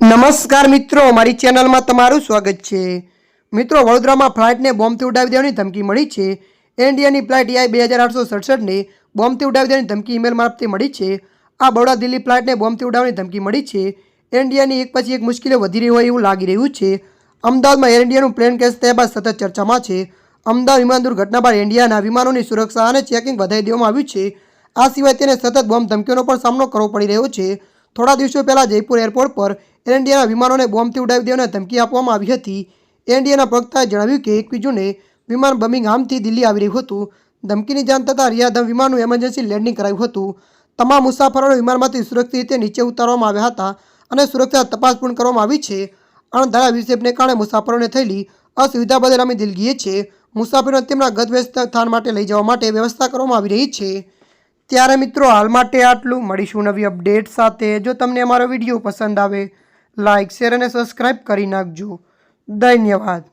નમસ્કાર મિત્રો, મારી ચેનલમાં તમારું સ્વાગત છે। મિત્રો, વડોદરામાં ફ્લાઇટને બોમ્બથી ઉડાવી દેવાની ધમકી મળી છે। એર ઇન્ડિયાની ફ્લાઇટ EI 2867ને બોમ્બથી ઉડાવી દેવાની ધમકી ઈમેલ મારફતે મળી છે। આ બરોડા દિલ્હી ફ્લાઇટને બોમ્બથી ઉડાવવાની ધમકી મળી છે। એર ઇન્ડિયાની એક પછી એક મુશ્કેલીઓ વધી રહી હોય એવું લાગી રહ્યું છે। અમદાવાદમાં એર ઇન્ડિયાનું પ્લેન ક્રેશ થયા બાદ સતત ચર્ચામાં છે। અમદાવાદ વિમાન દુર્ઘટના બાદ ઇન્ડિયાના વિમાનોની સુરક્ષા અને ચેકિંગ વધારી દેવામાં આવ્યું છે। આ સિવાય તેને સતત બોમ્બ ધમકીઓનો પણ સામનો કરવો પડી રહ્યો છે। થોડા દિવસો પહેલા જયપુર એરપોર્ટ પર એર ઇન્ડિયાના વિમાનોને બોમ્બથી ઉડાવી દેવાની ધમકી આપવામાં આવી હતી। એર ઇન્ડિયાના પ્રવક્તાએ જણાવ્યું કે 21 જૂને વિમાન બર્મિંગહામથી દિલ્હી આવી રહ્યું હતું। ધમકીની જાણ થતાં રિયાધમ વિમાનનું એમરજન્સી લેન્ડિંગ કરાયું હતું। તમામ મુસાફરોને વિમાનમાંથી સુરક્ષિત રીતે નીચે ઉતારવામાં આવ્યા હતા અને સુરક્ષા તપાસ પૂર્ણ કરવામાં આવી છે। અણધાર્યા વિક્ષેપને કારણે મુસાફરોને થયેલી અસુવિધા બદલ અમે દિલગીર છીએ। મુસાફરોને તેમના ગંતવ્ય સ્થાન માટે લઈ જવા માટે વ્યવસ્થા કરવામાં આવી રહી છે। ત્યારે મિત્રો, હાલ માટે આટલું। મળીશું નવી અપડેટ સાથે। જો તમને અમારો વિડીયો પસંદ આવે, લાઇક, શેર અને સબસ્ક્રાઇબ કરી નાખજો। ધન્યવાદ।